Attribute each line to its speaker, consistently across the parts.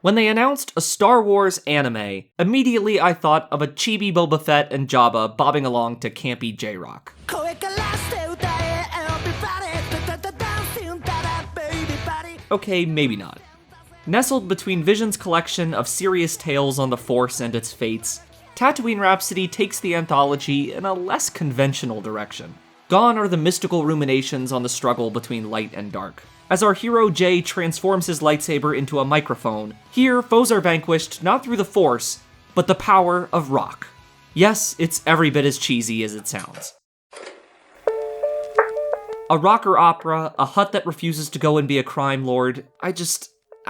Speaker 1: When they announced a Star Wars anime, immediately I thought of a chibi Boba Fett and Jabba bobbing along to campy J-Rock. Okay, maybe not. Nestled between Vision's collection of serious tales on the Force and its fates, Tatooine Rhapsody takes the anthology in a less conventional direction. Gone are the mystical ruminations on the struggle between light and dark. As our hero Jay transforms his lightsaber into a microphone, here foes are vanquished not through the Force, but the power of rock. Yes, it's every bit as cheesy as it sounds. A rocker opera, a hut that refuses to go and be a crime lord, I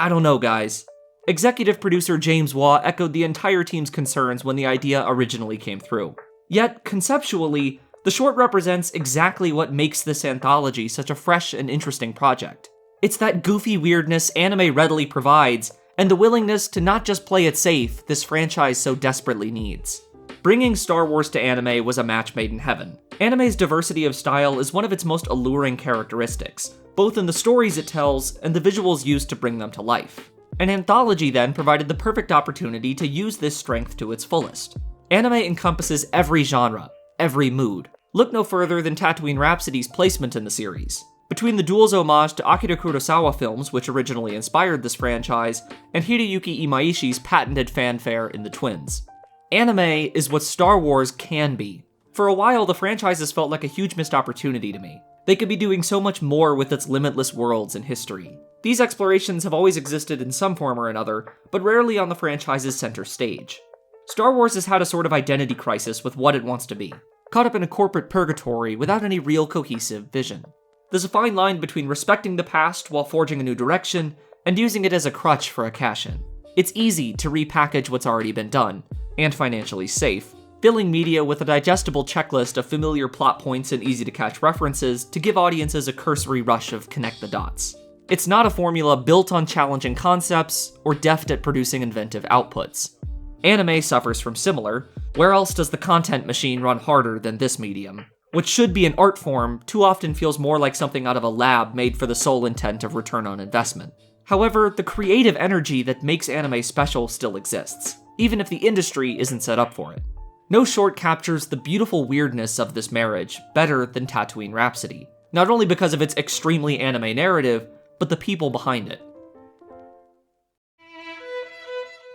Speaker 1: don't know, guys. Executive producer James Waugh echoed the entire team's concerns when the idea originally came through. Yet, conceptually, the short represents exactly what makes this anthology such a fresh and interesting project. It's that goofy weirdness anime readily provides, and the willingness to not just play it safe this franchise so desperately needs. Bringing Star Wars to anime was a match made in heaven. Anime's diversity of style is one of its most alluring characteristics, both in the stories it tells and the visuals used to bring them to life. An anthology then provided the perfect opportunity to use this strength to its fullest. Anime encompasses every genre, every mood. Look no further than Tatooine Rhapsody's placement in the series. Between the duel's homage to Akira Kurosawa films, which originally inspired this franchise, and Hideyuki Imaishi's patented fanfare in The Twins. Anime is what Star Wars can be. For a while, the franchise has felt like a huge missed opportunity to me. They could be doing so much more with its limitless worlds and history. These explorations have always existed in some form or another, but rarely on the franchise's center stage. Star Wars has had a sort of identity crisis with what it wants to be, caught up in a corporate purgatory without any real cohesive vision. There's a fine line between respecting the past while forging a new direction, and using it as a crutch for a cash-in. It's easy to repackage what's already been done, and financially safe, filling media with a digestible checklist of familiar plot points and easy-to-catch references to give audiences a cursory rush of connect the dots. It's not a formula built on challenging concepts or deft at producing inventive outputs. Anime suffers from similar. Where else does the content machine run harder than this medium? What should be an art form too often feels more like something out of a lab made for the sole intent of return on investment. However, the creative energy that makes anime special still exists, even if the industry isn't set up for it. No short captures the beautiful weirdness of this marriage better than Tatooine Rhapsody, not only because of its extremely anime narrative, but the people behind it.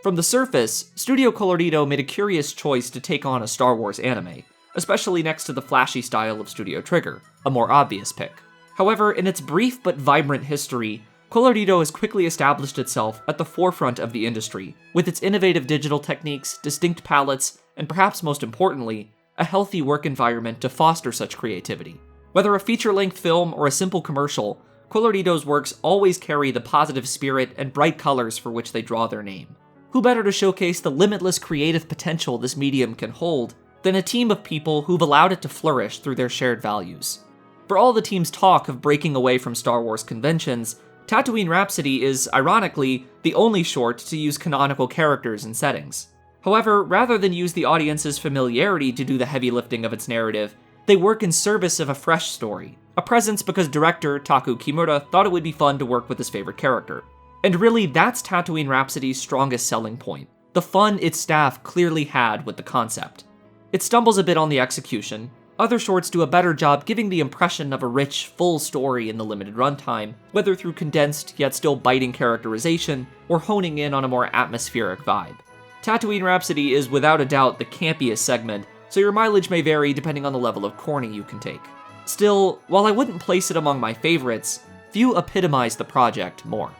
Speaker 1: From the surface, Studio Colorido made a curious choice to take on a Star Wars anime, especially next to the flashy style of Studio Trigger, a more obvious pick. However, in its brief but vibrant history, Colorido has quickly established itself at the forefront of the industry, with its innovative digital techniques, distinct palettes, and perhaps most importantly, a healthy work environment to foster such creativity. Whether a feature-length film or a simple commercial, Colorido's works always carry the positive spirit and bright colors for which they draw their name. Who better to showcase the limitless creative potential this medium can hold than a team of people who've allowed it to flourish through their shared values? For all the team's talk of breaking away from Star Wars conventions, Tatooine Rhapsody is, ironically, the only short to use canonical characters and settings. However, rather than use the audience's familiarity to do the heavy lifting of its narrative, they work in service of a fresh story, a presence because director Taku Kimura thought it would be fun to work with his favorite character. And really, that's Tatooine Rhapsody's strongest selling point, the fun its staff clearly had with the concept. It stumbles a bit on the execution. Other shorts do a better job giving the impression of a rich, full story in the limited runtime, whether through condensed yet still biting characterization, or honing in on a more atmospheric vibe. Tatooine Rhapsody is without a doubt the campiest segment, so your mileage may vary depending on the level of corny you can take. Still, while I wouldn't place it among my favorites, few epitomize the project more.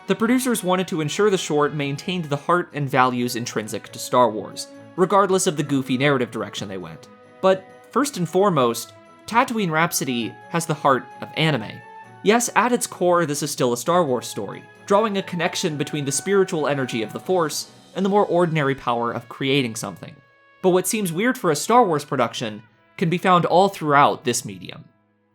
Speaker 1: The producers wanted to ensure the short maintained the heart and values intrinsic to Star Wars, regardless of the goofy narrative direction they went. But first and foremost, Tatooine Rhapsody has the heart of anime. Yes, at its core, this is still a Star Wars story, drawing a connection between the spiritual energy of the Force and the more ordinary power of creating something. But what seems weird for a Star Wars production can be found all throughout this medium.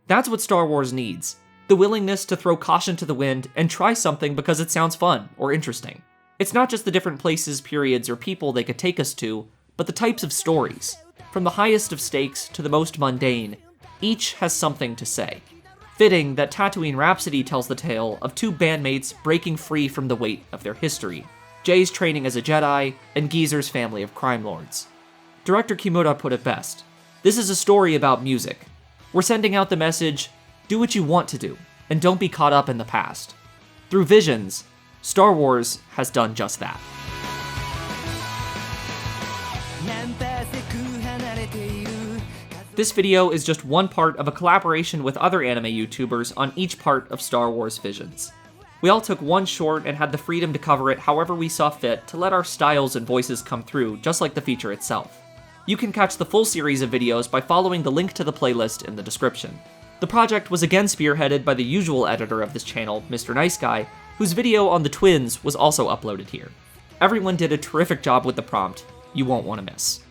Speaker 1: That's what Star Wars needs, the willingness to throw caution to the wind and try something because it sounds fun or interesting. It's not just the different places, periods, or people they could take us to, but the types of stories. From the highest of stakes to the most mundane, each has something to say. Fitting that Tatooine Rhapsody tells the tale of two bandmates breaking free from the weight of their history, Jay's training as a Jedi, and Geezer's family of crime lords. Director Kimura put it best. This is a story about music. We're sending out the message, do what you want to do, and don't be caught up in the past. Through Visions, Star Wars has done just that. This video is just one part of a collaboration with other anime YouTubers on each part of Star Wars Visions. We all took one short and had the freedom to cover it however we saw fit to let our styles and voices come through, just like the feature itself. You can catch the full series of videos by following the link to the playlist in the description. The project was again spearheaded by the usual editor of this channel, Mr. Nice Guy, whose video on the twins was also uploaded here. Everyone did a terrific job with the prompt, you won't want to miss.